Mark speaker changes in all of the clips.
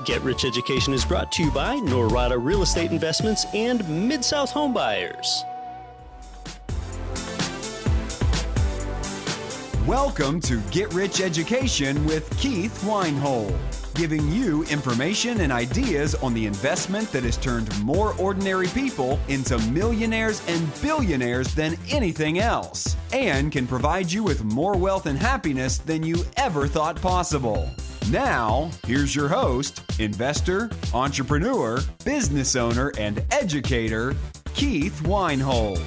Speaker 1: Get Rich Education is brought to you by Norada Real Estate Investments and Mid-South Homebuyers.
Speaker 2: Welcome to Get Rich Education with Keith Weinhold, giving you information and ideas on the investment that has turned more ordinary people into millionaires and billionaires than anything else, and can provide you with more wealth and happiness than you ever thought possible. Now, here's your host, investor, entrepreneur, business owner, and educator, Keith Weinhold.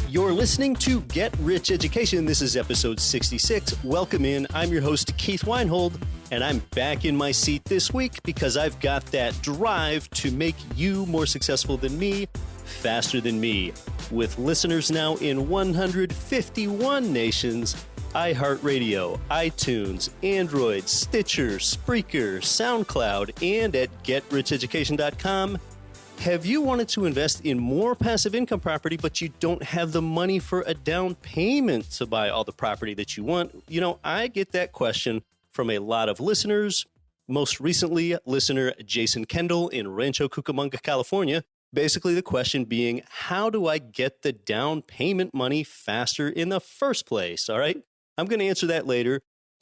Speaker 1: You're listening to Get Rich Education. This is episode 66. Welcome in. I'm your host, Keith Weinhold, and I'm back in my seat this week because I've got that drive to make you more successful than me, faster than me. With listeners now in 151 nations, iHeartRadio, iTunes, Android, Stitcher, Spreaker, SoundCloud, and at GetRichEducation.com. Have you wanted to invest in more passive income property, but you don't have the money for a down payment to buy all the property that you want? You know, I get that question from a lot of listeners. Most recently, listener Jason Kendall in Rancho Cucamonga, California. Basically, the question being, how do I get the down payment money faster in the first place? All right, I'm going to answer that later.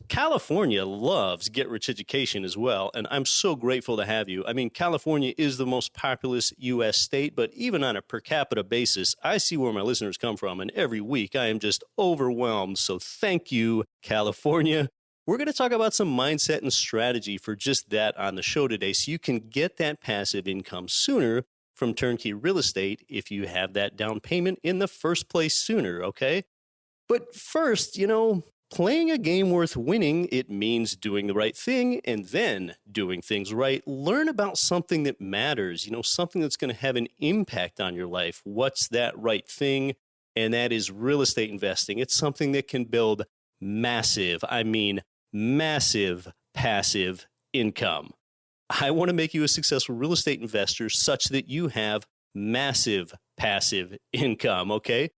Speaker 1: California loves Get Rich Education as well, and I'm so grateful to have you. I mean, California is the most populous U.S. state, but even on a per capita basis, I see where my listeners come from, and every week I am just overwhelmed. So thank you, California. We're going to talk about some mindset and strategy for just that on the show today, so you can get that passive income sooner from turnkey real estate if you have that down payment in the first place sooner, okay? But first, playing a game worth winning, it means doing the right thing and then doing things right. Learn about something that matters, something that's going to have an impact on your life. What's that right thing? And that is real estate investing. It's something that can build massive passive income. I want to make you a successful real estate investor such that you have massive passive income, okay?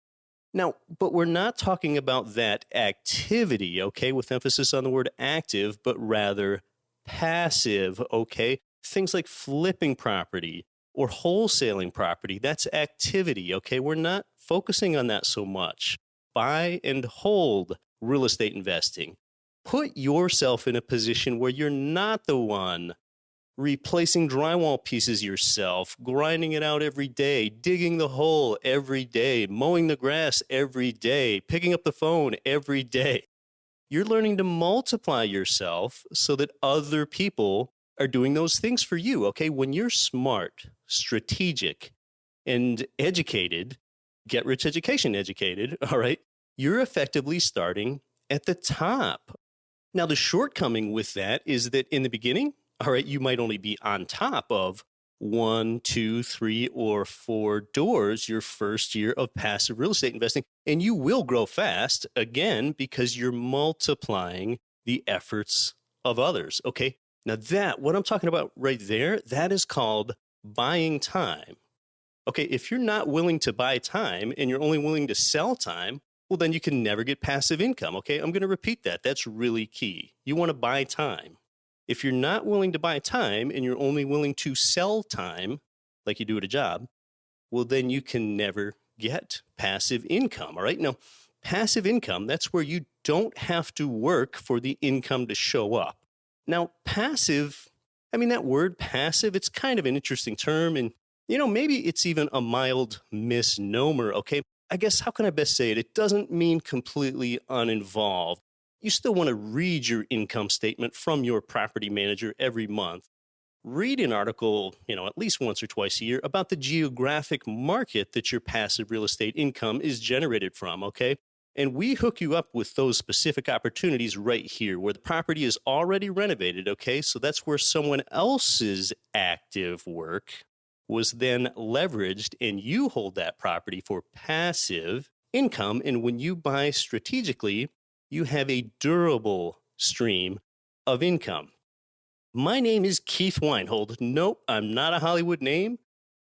Speaker 1: Now, but we're not talking about that activity, okay, with emphasis on the word active, but rather passive, okay? Things like flipping property or wholesaling property, that's activity, okay? We're not focusing on that so much. Buy and hold real estate investing. Put yourself in a position where you're not the one replacing drywall pieces yourself, grinding it out every day, digging the hole every day, mowing the grass every day, picking up the phone every day. You're learning to multiply yourself so that other people are doing those things for you, okay? When you're smart, strategic, and educated, Get Rich Education educated, all right, you're effectively starting at the top. Now, the shortcoming with that is that in the beginning, all right, you might only be on top of 1, 2, 3, or 4 doors your first year of passive real estate investing. And you will grow fast, again, because you're multiplying the efforts of others, okay? Now what I'm talking about right there, that is called buying time. Okay, if you're not willing to buy time and you're only willing to sell time, well, then you can never get passive income, okay? I'm going to repeat that. That's really key. You want to buy time. If you're not willing to buy time and you're only willing to sell time, like you do at a job, well, then you can never get passive income, all right? Now, passive income, that's where you don't have to work for the income to show up. Now, passive, that word passive, it's kind of an interesting term, and, maybe it's even a mild misnomer, okay? I guess, how can I best say it? It doesn't mean completely uninvolved. You still want to read your income statement from your property manager every month. Read an article, at least once or twice a year about the geographic market that your passive real estate income is generated from, okay? And we hook you up with those specific opportunities right here where the property is already renovated, okay? So that's where someone else's active work was then leveraged, and you hold that property for passive income. And when you buy strategically, you have a durable stream of income. My name is Keith Weinhold. Nope, I'm not a Hollywood name.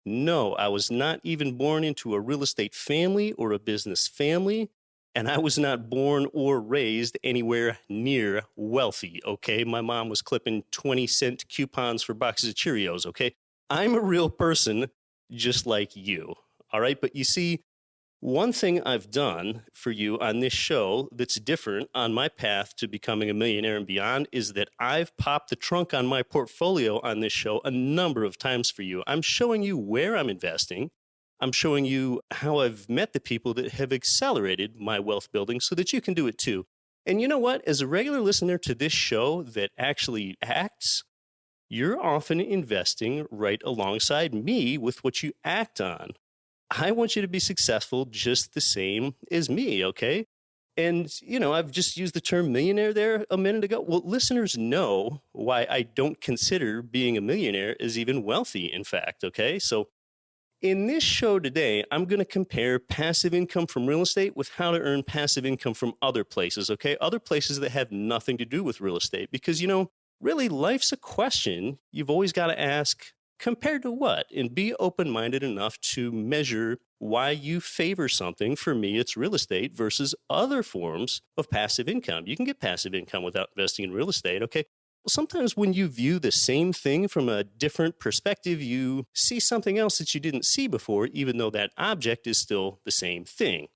Speaker 1: No, I was not even born into a real estate family or a business family. And I was not born or raised anywhere near wealthy, okay? My mom was clipping 20-cent coupons for boxes of Cheerios, okay? I'm a real person just like you, all right? But you see, one thing I've done for you on this show that's different on my path to becoming a millionaire and beyond is that I've popped the trunk on my portfolio on this show a number of times for you. I'm showing you where I'm investing. I'm showing you how I've met the people that have accelerated my wealth building so that you can do it too. And you know what? As a regular listener to this show that actually acts, you're often investing right alongside me with what you act on. I want you to be successful just the same as me, okay? And, I've just used the term millionaire there a minute ago. Well, listeners know why I don't consider being a millionaire as even wealthy, in fact, okay? So in this show today, I'm going to compare passive income from real estate with how to earn passive income from other places, okay? Other places that have nothing to do with real estate. Because, really, life's a question you've always got to ask, compared to what? And be open-minded enough to measure why you favor something. For me, it's real estate versus other forms of passive income. You can get passive income without investing in real estate, okay? Well, sometimes when you view the same thing from a different perspective, you see something else that you didn't see before, even though that object is still the same thing.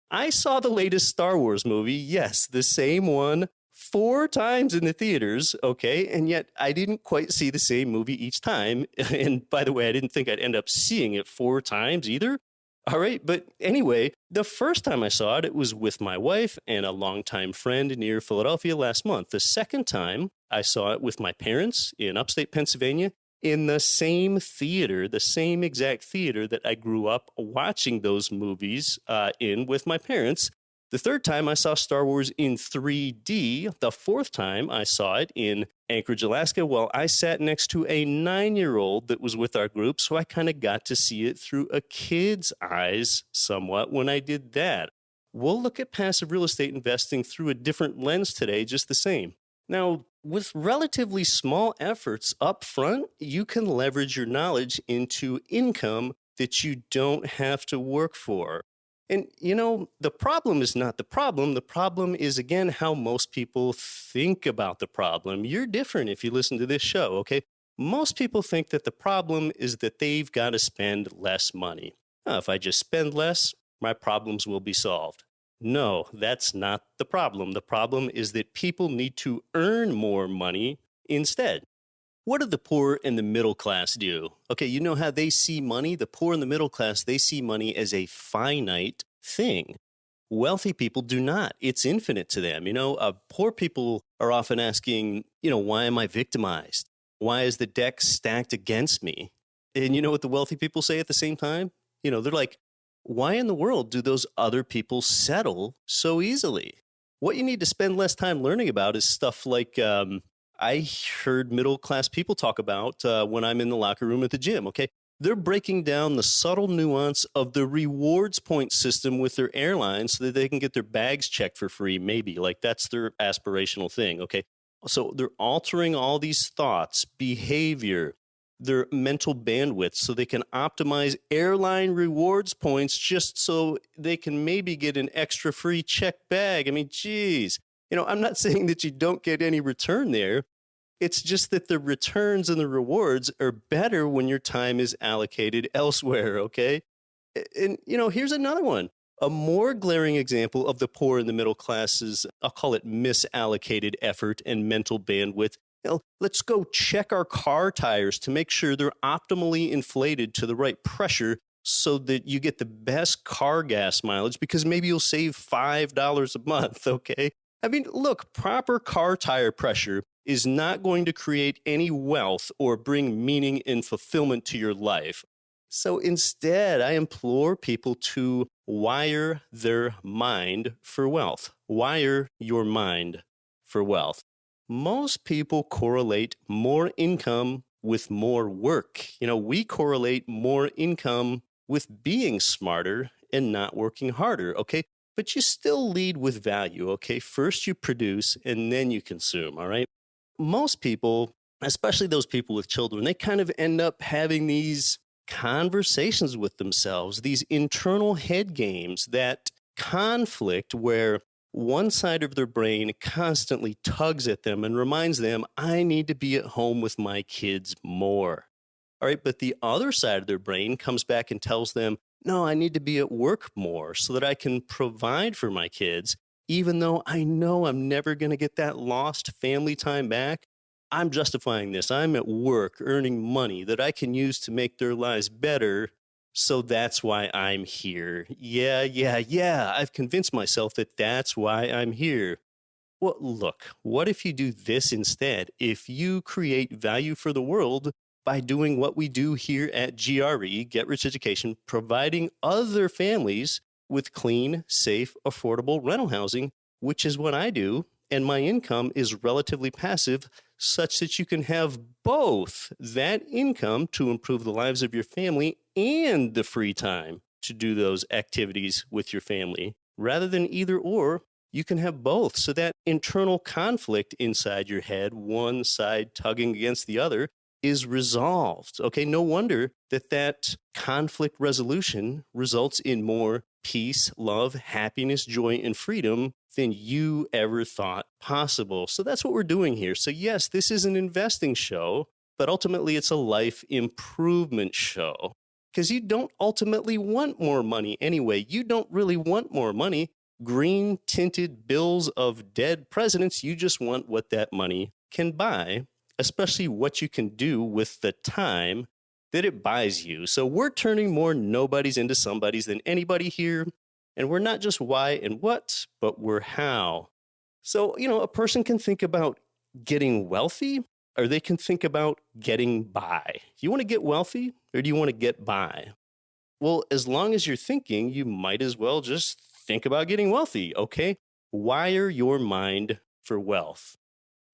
Speaker 1: I saw the latest Star Wars movie, yes, the same one, 4 times in the theaters, okay? And yet I didn't quite see the same movie each time. And by the way, I didn't think I'd end up seeing it 4 times either. All right, but anyway, the first time I saw it, it was with my wife and a longtime friend near Philadelphia last month. The second time, I saw it with my parents in upstate Pennsylvania in the same theater, the same exact theater that I grew up watching those movies in with my parents. The third time I saw Star Wars in 3D. The fourth time I saw it in Anchorage, Alaska. Well, I sat next to a 9-year-old that was with our group, so I kind of got to see it through a kid's eyes somewhat when I did that. We'll look at passive real estate investing through a different lens today, just the same. Now, with relatively small efforts up front, you can leverage your knowledge into income that you don't have to work for. And, the problem is not the problem. The problem is, again, how most people think about the problem. You're different if you listen to this show, okay? Most people think that the problem is that they've got to spend less money. If I just spend less, my problems will be solved. No, that's not the problem. The problem is that people need to earn more money instead. What do the poor and the middle class do? Okay, you know how they see money? The poor and the middle class, they see money as a finite thing. Wealthy people do not. It's infinite to them. Poor people are often asking, why am I victimized? Why is the deck stacked against me? And you know what the wealthy people say at the same time? They're like, why in the world do those other people settle so easily? What you need to spend less time learning about is stuff like, I heard middle-class people talk about when I'm in the locker room at the gym, okay? They're breaking down the subtle nuance of the rewards point system with their airlines so that they can get their bags checked for free, maybe. Like, that's their aspirational thing, okay? So they're altering all these thoughts, behavior, their mental bandwidth so they can optimize airline rewards points just so they can maybe get an extra free check bag. I mean, geez. I'm not saying that you don't get any return there. It's just that the returns and the rewards are better when your time is allocated elsewhere, okay? And, here's another one. A more glaring example of the poor and the middle classes, I'll call it misallocated effort and mental bandwidth. Let's go check our car tires to make sure they're optimally inflated to the right pressure so that you get the best car gas mileage because maybe you'll save $5 a month, okay? I mean, look, proper car tire pressure is not going to create any wealth or bring meaning and fulfillment to your life. So instead, I implore people to wire their mind for wealth. Wire your mind for wealth. Most people correlate more income with more work. We correlate more income with being smarter and not working harder, okay? But you still lead with value, okay? First you produce and then you consume, all right? Most people, especially those people with children, they kind of end up having these conversations with themselves, these internal head games that conflict where one side of their brain constantly tugs at them and reminds them, I need to be at home with my kids more. All right, but the other side of their brain comes back and tells them, no, I need to be at work more so that I can provide for my kids, even though I know I'm never going to get that lost family time back. I'm justifying this. I'm at work earning money that I can use to make their lives better. So that's why I'm here. Yeah. I've convinced myself that that's why I'm here. Well, look, what if you do this instead? If you create value for the world by doing what we do here at GRE, Get Rich Education, providing other families with clean, safe, affordable rental housing, which is what I do, and my income is relatively passive, such that you can have both that income to improve the lives of your family and the free time to do those activities with your family. Rather than either or, you can have both. So that internal conflict inside your head, one side tugging against the other, is resolved. Okay, no wonder that conflict resolution results in more peace, love, happiness, joy, and freedom than you ever thought possible. So that's what we're doing here. So yes, this is an investing show, but ultimately it's a life improvement show, because you don't ultimately want more money anyway. You don't really want more money. Green tinted bills of dead presidents. You just want what that money can buy, especially what you can do with the time that it buys you. So we're turning more nobodies into somebodies than anybody here. And we're not just why and what, but we're how. So, a person can think about getting wealthy, or they can think about getting by. Do you want to get wealthy, or do you want to get by? Well, as long as you're thinking, you might as well just think about getting wealthy, okay? Wire your mind for wealth.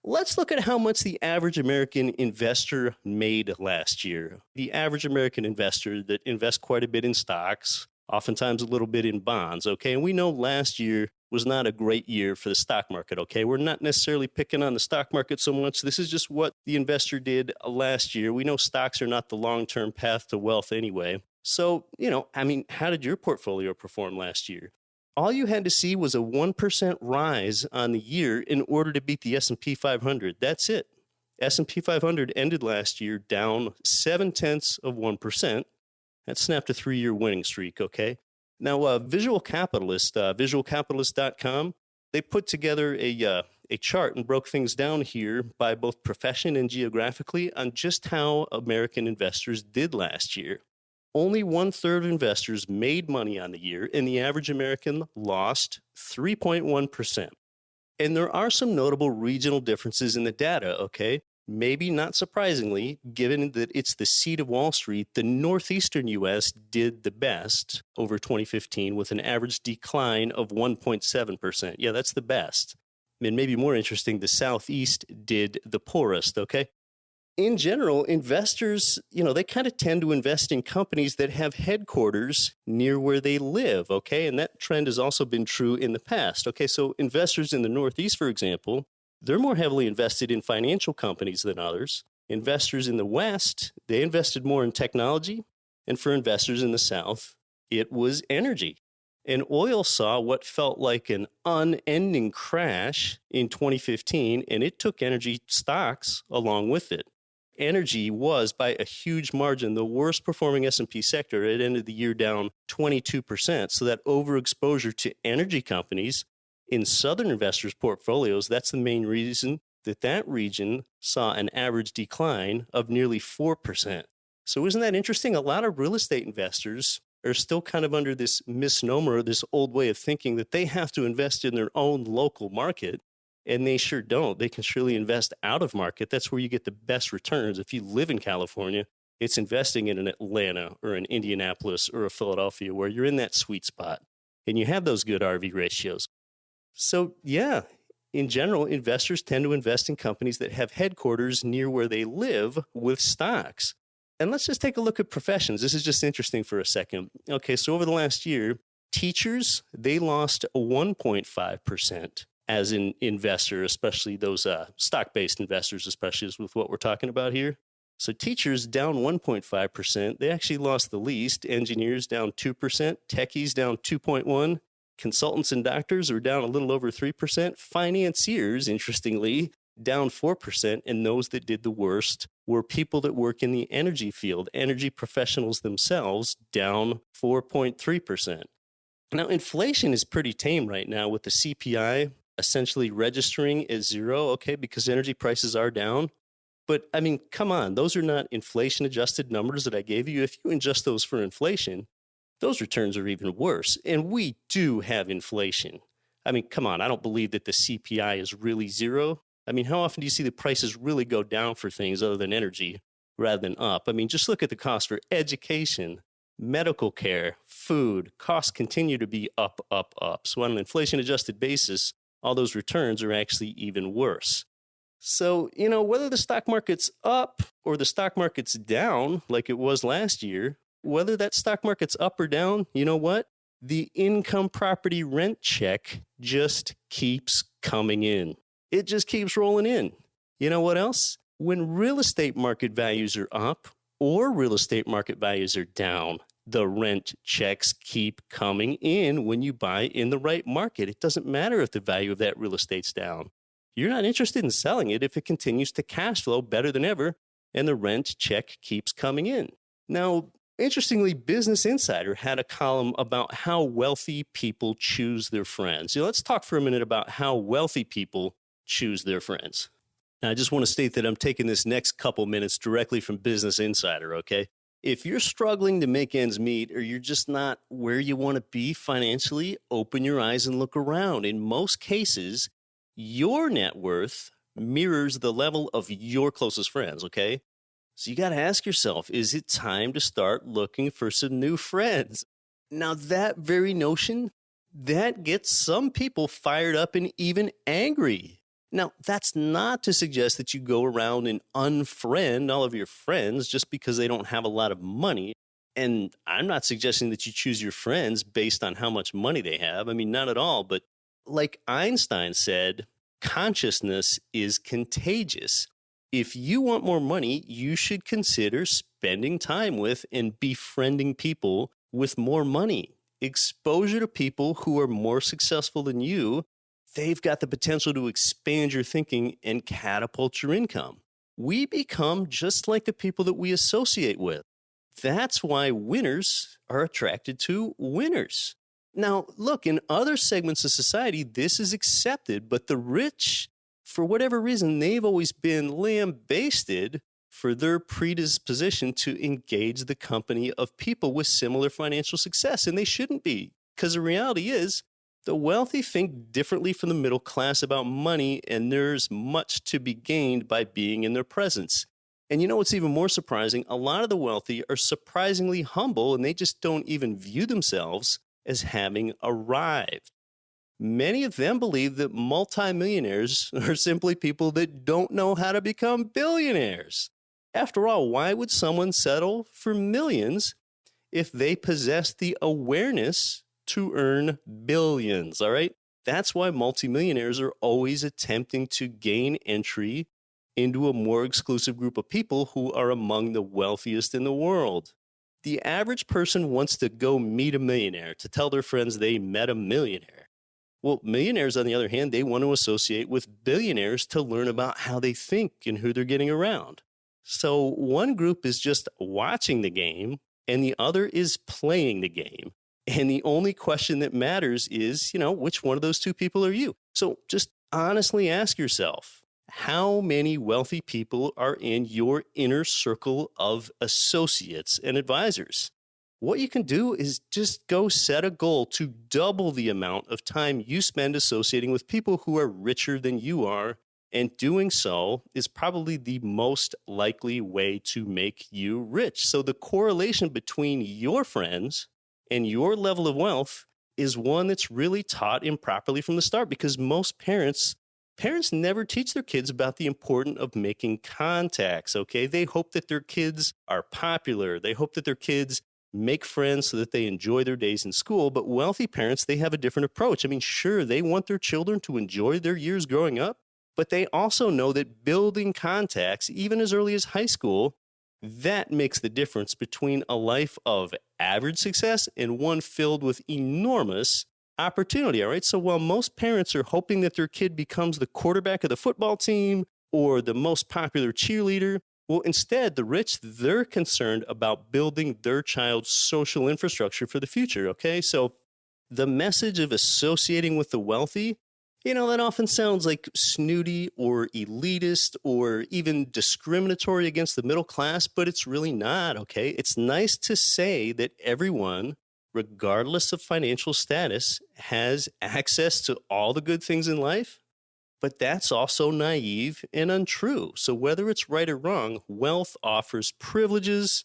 Speaker 1: Let's look at how much the average American investor made last year. The average American investor that invests quite a bit in stocks, oftentimes a little bit in bonds, okay? And we know last year was not a great year for the stock market, okay? We're not necessarily picking on the stock market so much. This is just what the investor did last year. We know stocks are not the long-term path to wealth anyway. So, how did your portfolio perform last year? All you had to see was a 1% rise on the year in order to beat the S&P 500. That's it. S&P 500 ended last year down 0.7%. That snapped a 3-year winning streak, okay? Now, Visual Capitalist, visualcapitalist.com, they put together a chart and broke things down here by both profession and geographically on just how American investors did last year. Only 1/3 of investors made money on the year, and the average American lost 3.1%. And there are some notable regional differences in the data, okay? Maybe not surprisingly, given that it's the seat of Wall Street, the northeastern U.S. did the best over 2015 with an average decline of 1.7%. Yeah, that's the best. And maybe more interesting, the southeast did the poorest, okay? In general, investors, they kind of tend to invest in companies that have headquarters near where they live, okay? And that trend has also been true in the past, okay? So investors in the Northeast, for example, they're more heavily invested in financial companies than others. Investors in the West, they invested more in technology. And for investors in the South, it was energy. And oil saw what felt like an unending crash in 2015, and it took energy stocks along with it. Energy was, by a huge margin, the worst performing S&P sector. It ended the year down 22%. So that overexposure to energy companies in Southern investors' portfolios, that's the main reason that region saw an average decline of nearly 4%. So isn't that interesting? A lot of real estate investors are still kind of under this misnomer, this old way of thinking that they have to invest in their own local market. And they sure don't. They can surely invest out of market. That's where you get the best returns. If you live in California, it's investing in an Atlanta or an Indianapolis or a Philadelphia where you're in that sweet spot and you have those good RV ratios. So yeah, in general, investors tend to invest in companies that have headquarters near where they live with stocks. And let's just take a look at professions. This is just interesting for a second. Okay, so over the last year, teachers, they lost 1.5%. As an investor, especially those stock-based investors, especially with what we're talking about here. So teachers down 1.5%. They actually lost the least. Engineers down 2%. Techies down 2.1%. Consultants and doctors are down a little over 3%. Financiers, interestingly, down 4%. And those that did the worst were people that work in the energy field, energy professionals themselves, down 4.3%. Now, inflation is pretty tame right now with the CPI essentially registering at zero, okay, because energy prices are down. But I mean, come on, those are not inflation adjusted numbers that I gave you. If you adjust those for inflation, those returns are even worse. And we do have inflation. I mean, come on, I don't believe that the CPI is really zero. I mean, how often do you see the prices really go down for things other than energy rather than up? I mean, just look at the cost for education, medical care, food. Costs continue to be up, up, up. So on an inflation adjusted basis, all those returns are actually even worse. So, whether the stock market's up or the stock market's down like it was last year, whether that stock market's up or down, you know what? The income property rent check just keeps coming in. It just keeps rolling in. You know what else? When real estate market values are up or real estate market values are down, the rent checks keep coming in when you buy in the right market. It doesn't matter if the value of that real estate's down. You're not interested in selling it if it continues to cash flow better than ever and the rent check keeps coming in. Now, interestingly, Business Insider had a column about how wealthy people choose their friends. Let's talk for a minute about how wealthy people choose their friends. Now, I just want to state that I'm taking this next couple minutes directly from Business Insider, okay? If you're struggling to make ends meet or you're just not where you want to be financially, open your eyes and look around. In most cases, your net worth mirrors the level of your closest friends, okay? So you got to ask yourself, is it time to start looking for some new friends? Now, that very notion, that gets some people fired up and even angry. Now, that's not to suggest that you go around and unfriend all of your friends just because they don't have a lot of money. And I'm not suggesting that you choose your friends based on how much money they have. I mean, not at all. But like Einstein said, consciousness is contagious. If you want more money, you should consider spending time with and befriending people with more money. Exposure to people who are more successful than you, they've got the potential to expand your thinking and catapult your income. We become just like the people that we associate with. That's why winners are attracted to winners. Now, look, in other segments of society, this is accepted, but the rich, for whatever reason, they've always been lambasted for their predisposition to engage the company of people with similar financial success, and they shouldn't be, because the reality is the wealthy think differently from the middle class about money, and there's much to be gained by being in their presence. And you know what's even more surprising? A lot of the wealthy are surprisingly humble, and they just don't even view themselves as having arrived. Many of them believe that multimillionaires are simply people that don't know how to become billionaires. After all, why would someone settle for millions if they possess the awareness to earn billions? All right. That's why multimillionaires are always attempting to gain entry into a more exclusive group of people who are among the wealthiest in the world. The average person wants to go meet a millionaire to tell their friends they met a millionaire. Well, millionaires, on the other hand, they want to associate with billionaires to learn about how they think and who they're getting around. So one group is just watching the game and the other is playing the game. And the only question that matters is, which one of those two people are you? So just honestly ask yourself, how many wealthy people are in your inner circle of associates and advisors? What you can do is just go set a goal to double the amount of time you spend associating with people who are richer than you are. And doing so is probably the most likely way to make you rich. So the correlation between your friends and your level of wealth is one that's really taught improperly from the start, because most parents never teach their kids about the importance of making contacts, okay? They hope that their kids are popular. They hope that their kids make friends so that they enjoy their days in school. But wealthy parents, they have a different approach. I mean, sure, they want their children to enjoy their years growing up, but they also know that building contacts, even as early as high school, that makes the difference between a life of average success and one filled with enormous opportunity, all right? So while most parents are hoping that their kid becomes the quarterback of the football team or the most popular cheerleader, well, instead, the rich, they're concerned about building their child's social infrastructure for the future, okay? So the message of associating with the wealthy, that often sounds like snooty or elitist or even discriminatory against the middle class, but it's really not, okay? It's nice to say that everyone, regardless of financial status, has access to all the good things in life, but that's also naive and untrue. So whether it's right or wrong, wealth offers privileges,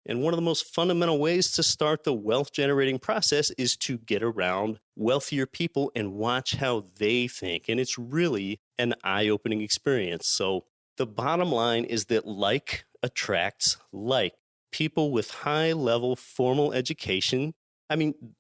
Speaker 1: and one of the most fundamental ways to start the wealth-generating process is to get around wealthier people and watch how they think. And it's really an eye-opening experience. So the bottom line is that like attracts like. People with high-level formal education,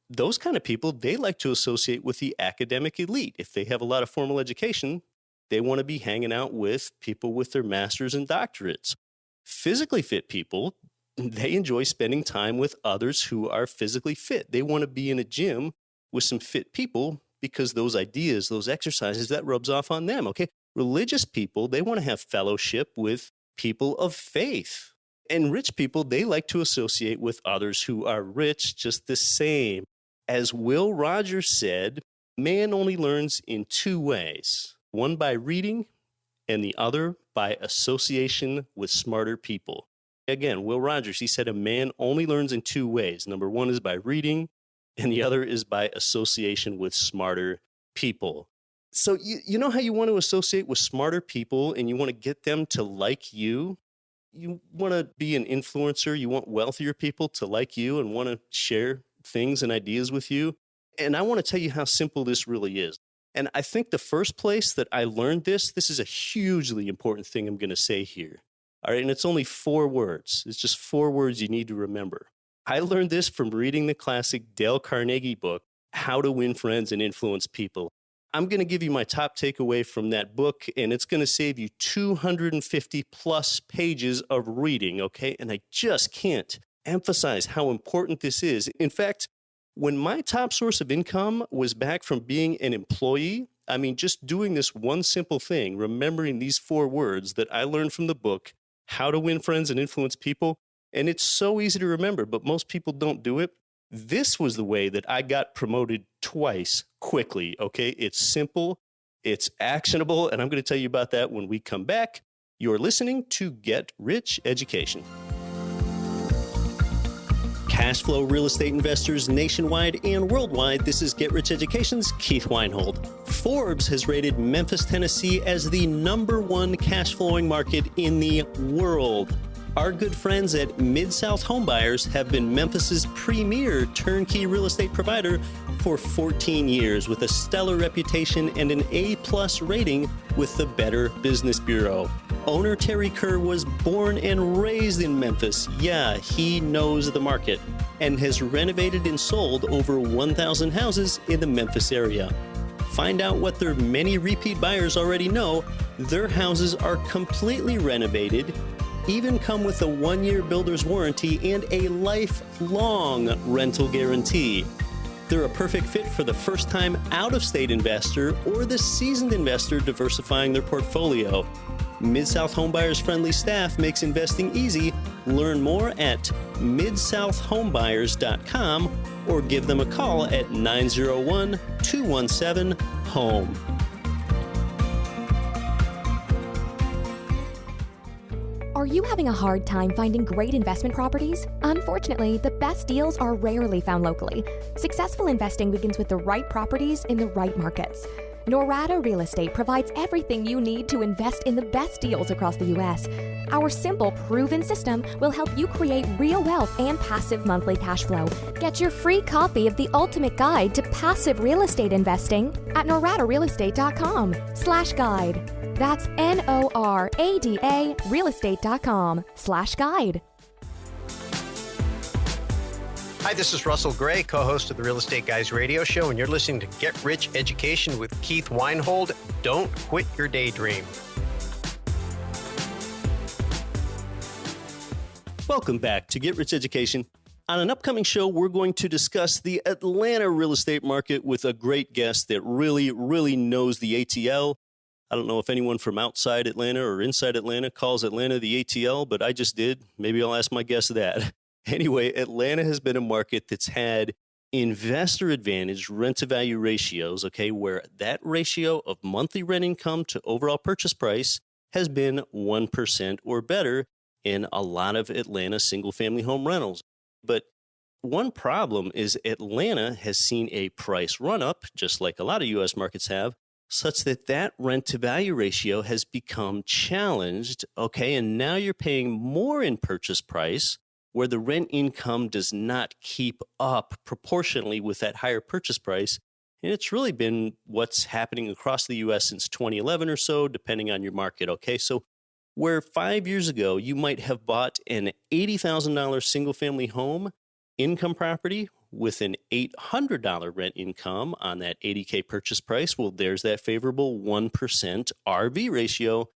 Speaker 1: those kind of people, they like to associate with the academic elite. If they have a lot of formal education, they want to be hanging out with people with their masters and doctorates. Physically fit people, they enjoy spending time with others who are physically fit. They want to be in a gym with some fit people because those ideas, those exercises, that rubs off on them, okay? Religious people, they want to have fellowship with people of faith. And rich people, they like to associate with others who are rich just the same. As Will Rogers said, man only learns in two ways, one by reading and the other by association with smarter people. Again, Will Rogers, he said a man only learns in two ways. Number one is by reading, and the other is by association with smarter people. So you know how you want to associate with smarter people and you want to get them to like you? You want to be an influencer. You want wealthier people to like you and want to share things and ideas with you. And I want to tell you how simple this really is. And I think the first place that I learned this is a hugely important thing I'm going to say here. All right, and it's only 4 words. It's just 4 words you need to remember. I learned this from reading the classic Dale Carnegie book, How to Win Friends and Influence People. I'm going to give you my top takeaway from that book, and it's going to save you 250 plus pages of reading, okay? And I just can't emphasize how important this is. In fact, when my top source of income was back from being an employee, just doing this one simple thing, remembering these 4 words that I learned from the book, How to Win Friends and Influence People, and it's so easy to remember, but most people don't do it. This was the way that I got promoted twice quickly, okay? It's simple, it's actionable, and I'm going to tell you about that when we come back. You're listening to Get Rich Education. Cash flow real estate investors nationwide and worldwide, this is Get Rich Education's Keith Weinhold. Forbes has rated Memphis, Tennessee as the #1 cash flowing market in the world. Our good friends at Mid-South Homebuyers have been Memphis's premier turnkey real estate provider for 14 years with a stellar reputation and an A+ rating with the Better Business Bureau. Owner Terry Kerr was born and raised in Memphis. Yeah, he knows the market and has renovated and sold over 1,000 houses in the Memphis area. Find out what their many repeat buyers already know. Their houses are completely renovated, even come with a 1-year builder's warranty and a lifelong rental guarantee. They're a perfect fit for the first-time out-of-state investor or the seasoned investor diversifying their portfolio. Mid-South Homebuyers' friendly staff makes investing easy. Learn more at midsouthhomebuyers.com or give them a call at 901-217-HOME.
Speaker 3: Are you having a hard time finding great investment properties? Unfortunately, the best deals are rarely found locally. Successful investing begins with the right properties in the right markets. Norada Real Estate provides everything you need to invest in the best deals across the U.S. Our simple, proven system will help you create real wealth and passive monthly cash flow. Get your free copy of the ultimate guide to passive real estate investing at noradarealestate.com/guide. That's NORADA realestate.com/guide.
Speaker 4: Hi, this is Russell Gray, co-host of the Real Estate Guys radio show, and you're listening to Get Rich Education with Keith Weinhold. Don't quit your daydream.
Speaker 1: Welcome back to Get Rich Education. On an upcoming show, we're going to discuss the Atlanta real estate market with a great guest that really, really knows the ATL. I don't know if anyone from outside Atlanta or inside Atlanta calls Atlanta the ATL, but I just did. Maybe I'll ask my guest that. Anyway, Atlanta has been a market that's had investor advantage rent-to-value ratios, okay, where that ratio of monthly rent income to overall purchase price has been 1% or better in a lot of Atlanta single-family home rentals. But one problem is Atlanta has seen a price run-up, just like a lot of U.S. markets have, such that that rent-to-value ratio has become challenged, okay, and now you're paying more in purchase price where the rent income does not keep up proportionally with that higher purchase price. And it's really been what's happening across the U.S. since 2011 or so, depending on your market, okay? So where 5 years ago you might have bought an $80,000 single-family home income property with an $800 rent income on that $80K purchase price, well, there's that favorable 1% RV ratio.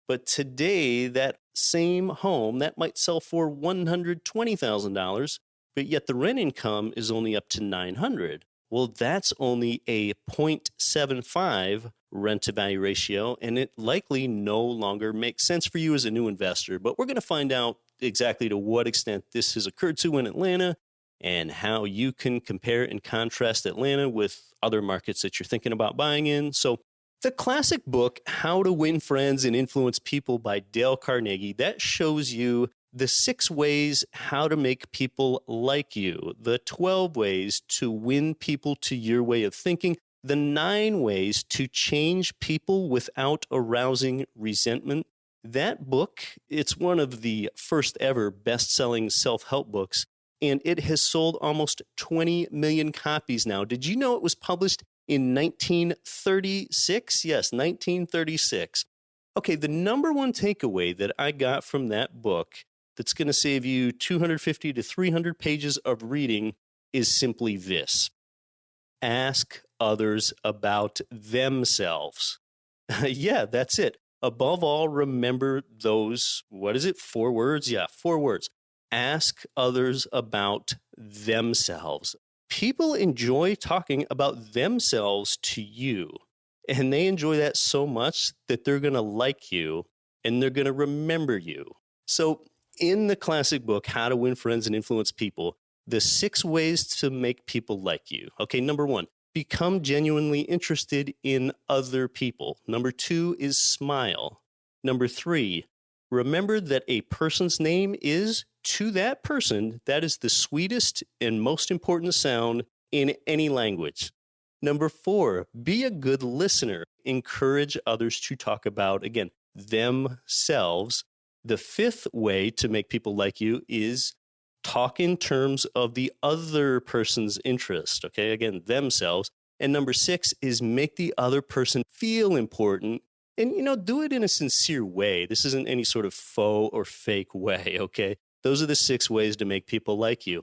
Speaker 1: But today, that same home, that might sell for $120,000, but yet the rent income is only up to $900. Well, that's only a 0.75 rent-to-value ratio, and it likely no longer makes sense for you as a new investor. But we're going to find out exactly to what extent this has occurred to in Atlanta and how you can compare and contrast Atlanta with other markets that you're thinking about buying in. So the classic book, How to Win Friends and Influence People by Dale Carnegie, that shows you the 6 ways how to make people like you, the 12 ways to win people to your way of thinking, the 9 ways to change people without arousing resentment. That book, it's one of the first ever best-selling self-help books, and it has sold almost 20 million copies now. Did you know it was published in 1936? Yes, 1936. Okay, the number one takeaway that I got from that book that's going to save you 250 to 300 pages of reading is simply this. Ask others about themselves. Yeah, that's it. Above all, remember those, 4 words? Yeah, 4 words. Ask others about themselves. People enjoy talking about themselves to you, and they enjoy that so much that they're going to like you and they're going to remember you. So in the classic book, How to Win Friends and Influence People, the 6 ways to make people like you. Okay, number 1, become genuinely interested in other people. Number 2 is smile. Number 3, remember that a person's name is, to that person, that is the sweetest and most important sound in any language. Number 4, be a good listener. Encourage others to talk about, again, themselves. The 5th way to make people like you is talk in terms of the other person's interest, okay? Again, themselves. And number 6 is make the other person feel important. And, do it in a sincere way. This isn't any sort of faux or fake way, okay? Those are the 6 ways to make people like you.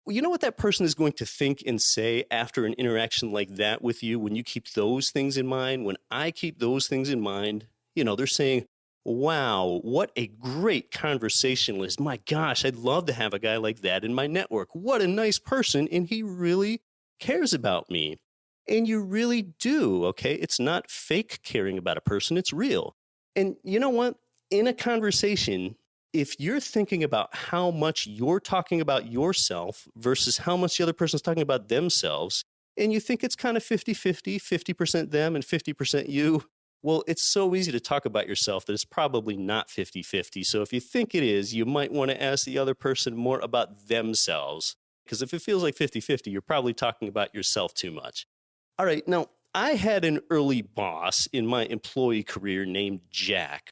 Speaker 1: Well, you know what that person is going to think and say after an interaction like that with you when you keep those things in mind? When I keep those things in mind, they're saying, wow, what a great conversationalist. My gosh, I'd love to have a guy like that in my network. What a nice person, and he really cares about me. And you really do, okay? It's not fake caring about a person, it's real. And you know what? In a conversation, if you're thinking about how much you're talking about yourself versus how much the other person's talking about themselves, and you think it's kind of 50-50, 50% them and 50% you, well, it's so easy to talk about yourself that it's probably not 50-50. So if you think it is, you might want to ask the other person more about themselves. Because if it feels like 50-50, you're probably talking about yourself too much. All right, now, I had an early boss in my employee career named Jack.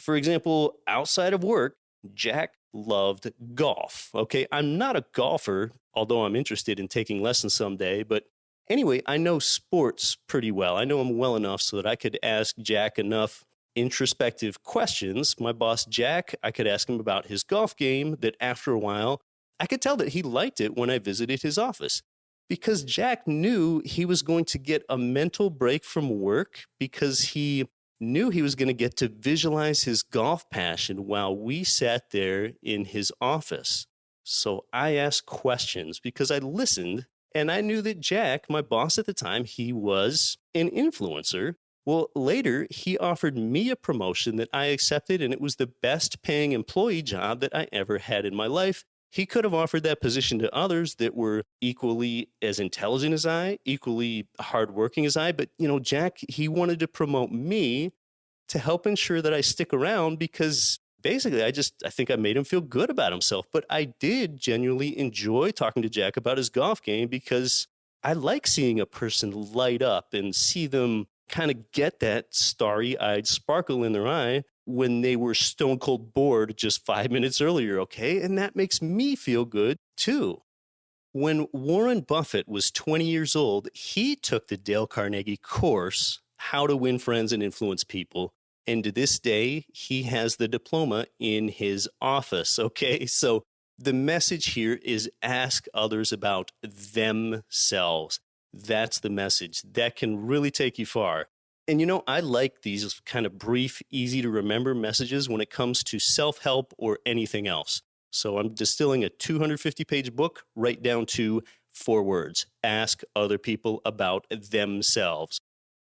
Speaker 1: For example, outside of work, Jack loved golf. Okay, I'm not a golfer, although I'm interested in taking lessons someday. But anyway, I know sports pretty well. I know them well enough so that I could ask Jack enough introspective questions. My boss, Jack, I could ask him about his golf game that after a while, I could tell that he liked it when I visited his office. Because Jack knew he was going to get a mental break from work because he knew he was going to get to visualize his golf passion while we sat there in his office. So I asked questions because I listened, and I knew that Jack, my boss at the time, he was an influencer. Well, later, he offered me a promotion that I accepted, and it was the best paying employee job that I ever had in my life. He could have offered that position to others that were equally as intelligent as I, equally hardworking as I. But, Jack, he wanted to promote me to help ensure that I stick around because basically I think I made him feel good about himself. But I did genuinely enjoy talking to Jack about his golf game because I like seeing a person light up and see them kind of get that starry-eyed sparkle in their eye when they were stone cold bored just 5 minutes earlier, okay? And that makes me feel good too. When Warren Buffett was 20 years old, he took the Dale Carnegie course, How to Win Friends and Influence People. And to this day, he has the diploma in his office, okay? So the message here is ask others about themselves. That's the message. That can really take you far. And I like these kind of brief, easy to remember messages when it comes to self-help or anything else. So I'm distilling a 250-page book right down to 4 words. Ask other people about themselves.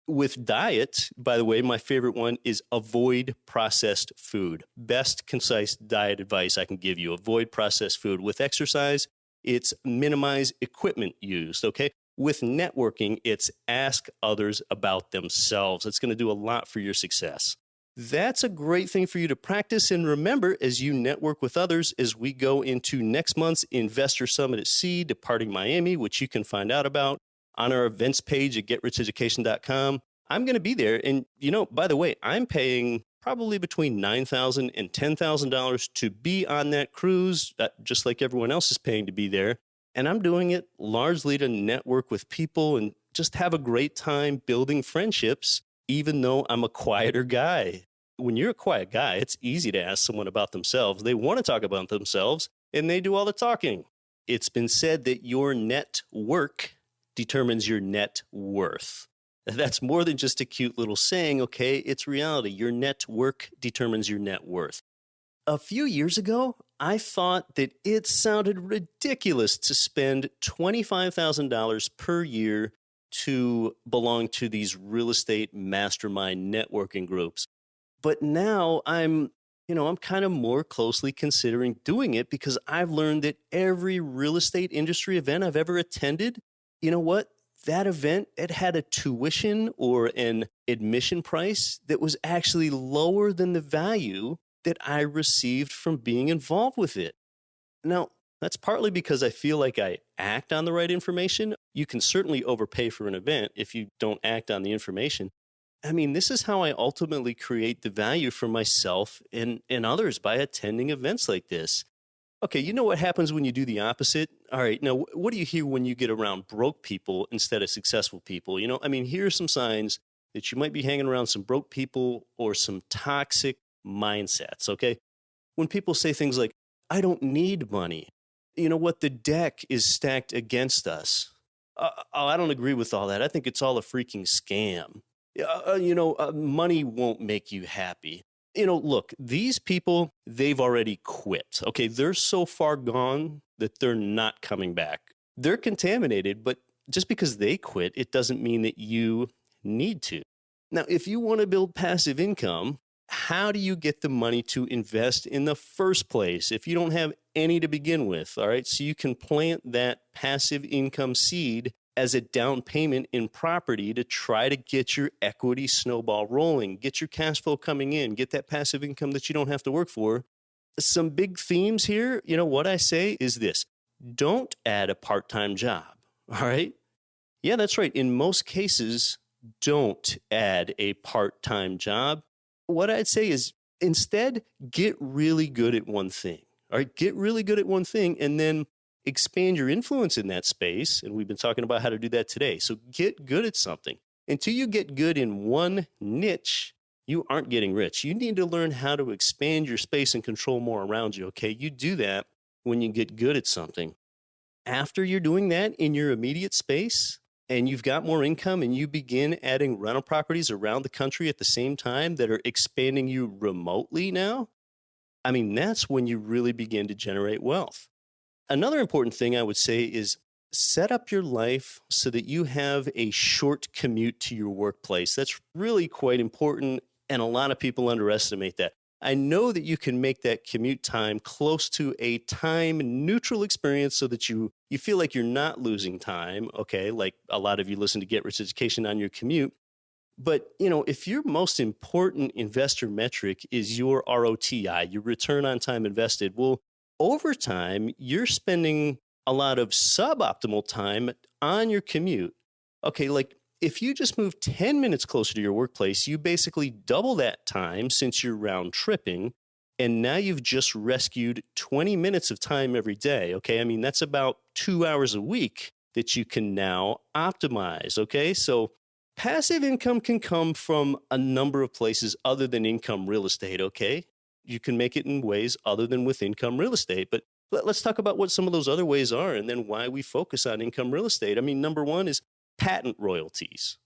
Speaker 1: With diet, by the way, my favorite one is avoid processed food. Best concise diet advice I can give you. Avoid processed food. With exercise, it's minimize equipment used, okay? With networking, it's ask others about themselves. It's going to do a lot for your success. That's a great thing for you to practice and remember as you network with others as we go into next month's Investor Summit at Sea, departing Miami, which you can find out about on our events page at getricheducation.com. I'm going to be there. And, by the way, I'm paying probably between $9,000 and $10,000 to be on that cruise, just like everyone else is paying to be there. And I'm doing it largely to network with people and just have a great time building friendships, even though I'm a quieter guy. When you're a quiet guy, it's easy to ask someone about themselves. They want to talk about themselves, and they do all the talking. It's been said that your net work determines your net worth. That's more than just a cute little saying, okay? It's reality. Your net work determines your net worth. A few years ago, I thought that it sounded ridiculous to spend $25,000 per year to belong to these real estate mastermind networking groups. But now I'm kind of more closely considering doing it because I've learned that every real estate industry event I've ever attended, you know what? That event, it had a tuition or an admission price that was actually lower than the value that I received from being involved with it. Now, that's partly because I feel like I act on the right information. You can certainly overpay for an event if you don't act on the information. I mean, this is how I ultimately create the value for myself and others by attending events like this. Okay, you know what happens when you do the opposite? All right, now what do you hear when you get around broke people instead of successful people? Here are some signs that you might be hanging around some broke people or some toxic mindsets, okay? When people say things like, I don't need money. You know what? The deck is stacked against us. I don't agree with all that. I think it's all a freaking scam. Money won't make you happy. Look, these people, they've already quit. Okay, they're so far gone that they're not coming back. They're contaminated, but just because they quit, it doesn't mean that you need to. Now, if you want to build passive income, how do you get the money to invest in the first place if you don't have any to begin with? All right, so you can plant that passive income seed as a down payment in property to try to get your equity snowball rolling, get your cash flow coming in, get that passive income that you don't have to work for. Some big themes here, what I say is this: don't add a part-time job, all right? Yeah, that's right. In most cases, don't add a part-time job. What I'd say is instead, get really good at one thing, all right? Get really good at one thing and then expand your influence in that space. And we've been talking about how to do that today. So get good at something. Until you get good in one niche, you aren't getting rich. You need to learn how to expand your space and control more around you, okay? You do that when you get good at something. After you're doing that in your immediate space and you've got more income and you begin adding rental properties around the country at the same time that are expanding you remotely now, that's when you really begin to generate wealth. Another important thing I would say is set up your life so that you have a short commute to your workplace. That's really quite important, and a lot of people underestimate that. I know that you can make that commute time close to a time neutral experience so that you feel like you're not losing time, okay? Like a lot of you listen to Get Rich Education on your commute. But, if your most important investor metric is your ROTI, your return on time invested, well, over time, you're spending a lot of suboptimal time on your commute. Okay, like if you just move 10 minutes closer to your workplace, you basically double that time since you're round tripping. And now you've just rescued 20 minutes of time every day. Okay, I mean, that's about 2 hours a week that you can now optimize. Okay, so passive income can come from a number of places other than income real estate. Okay, you can make it in ways other than with income real estate. But let's talk about what some of those other ways are and then why we focus on income real estate. I mean, number one is patent royalties.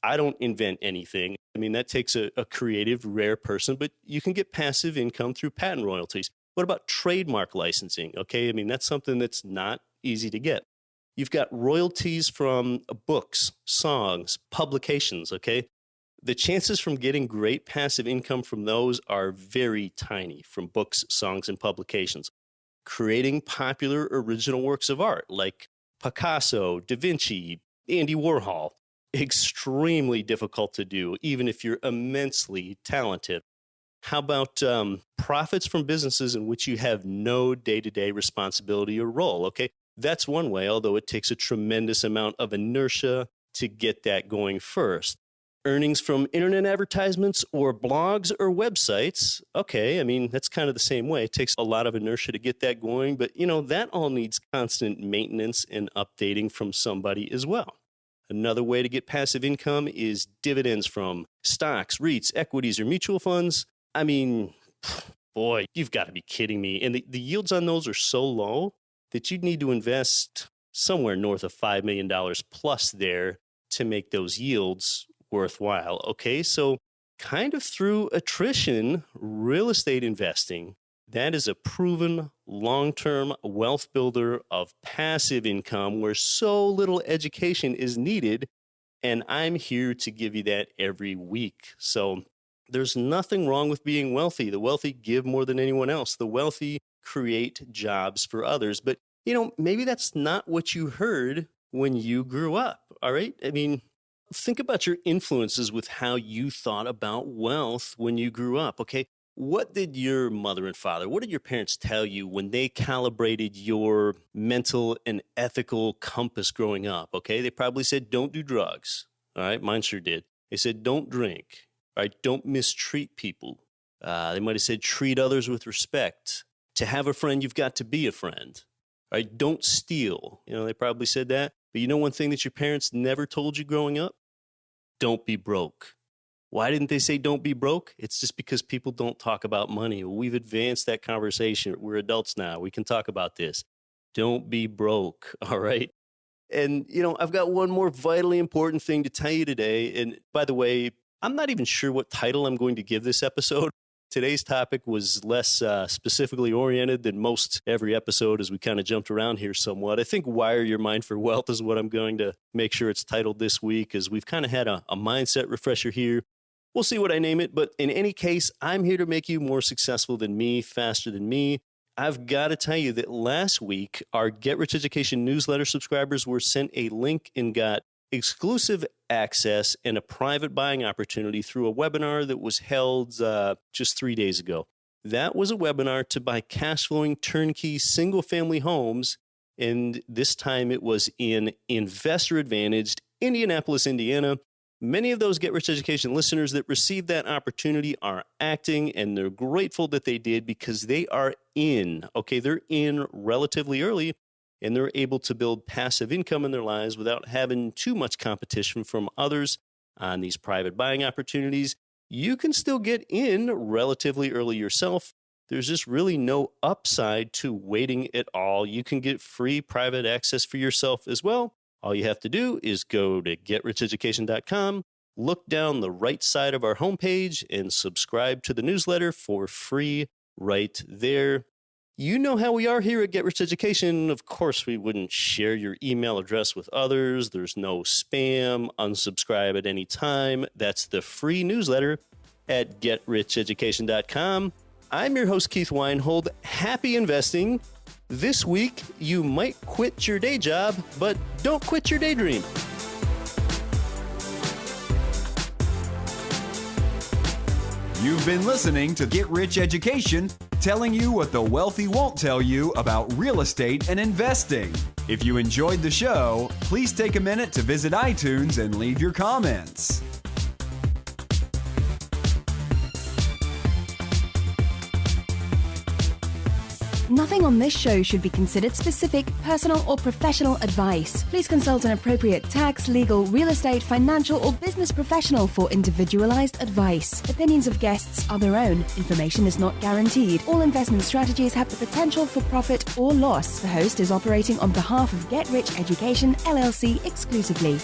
Speaker 1: I don't invent anything. I mean, that takes a creative, rare person, but you can get passive income through patent royalties. What about trademark licensing? Okay, I mean, that's something that's not easy to get. You've got royalties from books, songs, publications, okay? The chances from getting great passive income from those are very tiny from books, songs, and publications. Creating popular original works of art like Picasso, Da Vinci, Andy Warhol, extremely difficult to do, even if you're immensely talented. How about profits from businesses in which you have no day-to-day responsibility or role? Okay, that's one way, although it takes a tremendous amount of inertia to get that going first. Earnings from internet advertisements or blogs or websites. Okay, I mean, that's kind of the same way. It takes a lot of inertia to get that going, but that all needs constant maintenance and updating from somebody as well. Another way to get passive income is dividends from stocks, REITs, equities, or mutual funds. I mean, boy, you've got to be kidding me. And the yields on those are so low that you'd need to invest somewhere north of $5 million plus there to make those yields worthwhile. Okay, so kind of through attrition, real estate investing, that is a proven long-term wealth builder of passive income where so little education is needed. And I'm here to give you that every week. So there's nothing wrong with being wealthy. The wealthy give more than anyone else. The wealthy create jobs for others. But, maybe that's not what you heard when you grew up. All right. I mean, think about your influences with how you thought about wealth when you grew up. Okay. What did your mother and father, what did your parents tell you when they calibrated your mental and ethical compass growing up? Okay. They probably said, don't do drugs. All right. Mine sure did. They said, don't drink. All right. Don't mistreat people. They might have said, treat others with respect. To have a friend, you've got to be a friend. All right. Don't steal. They probably said that. But one thing that your parents never told you growing up? Don't be broke. Why didn't they say don't be broke? It's just because people don't talk about money. We've advanced that conversation. We're adults now. We can talk about this. Don't be broke, all right? And, I've got one more vitally important thing to tell you today. And by the way, I'm not even sure what title I'm going to give this episode. Today's topic was less specifically oriented than most every episode as we kind of jumped around here somewhat. I think Wire Your Mind for Wealth is what I'm going to make sure it's titled this week, as we've kind of had a mindset refresher here. We'll see what I name it, but in any case, I'm here to make you more successful than me, faster than me. I've got to tell you that last week, our Get Rich Education newsletter subscribers were sent a link and got exclusive access and a private buying opportunity through a webinar that was held just 3 days ago. That was a webinar to buy cash flowing turnkey single family homes. And this time it was in investor advantaged Indianapolis, Indiana. Many of those Get Rich Education listeners that received that opportunity are acting, and they're grateful that they did because they are in. Okay, they're in relatively early, and they're able to build passive income in their lives without having too much competition from others on these private buying opportunities. You can still get in relatively early yourself. There's just really no upside to waiting at all. You can get free private access for yourself as well. All you have to do is go to getricheducation.com, look down the right side of our homepage, and subscribe to the newsletter for free right there. You know how we are here at Get Rich Education. Of course, we wouldn't share your email address with others. There's no spam. Unsubscribe at any time. That's the free newsletter at GetRichEducation.com. I'm your host, Keith Weinhold. Happy investing. This week, you might quit your day job, but don't quit your daydream.
Speaker 2: You've been listening to Get Rich Education, telling you what the wealthy won't tell you about real estate and investing. If you enjoyed the show, please take a minute to visit iTunes and leave your comments.
Speaker 5: Nothing on this show should be considered specific, personal, or professional advice. Please consult an appropriate tax, legal, real estate, financial, or business professional for individualized advice. Opinions of guests are their own. Information is not guaranteed. All investment strategies have the potential for profit or loss. The host is operating on behalf of Get Rich Education, LLC exclusively.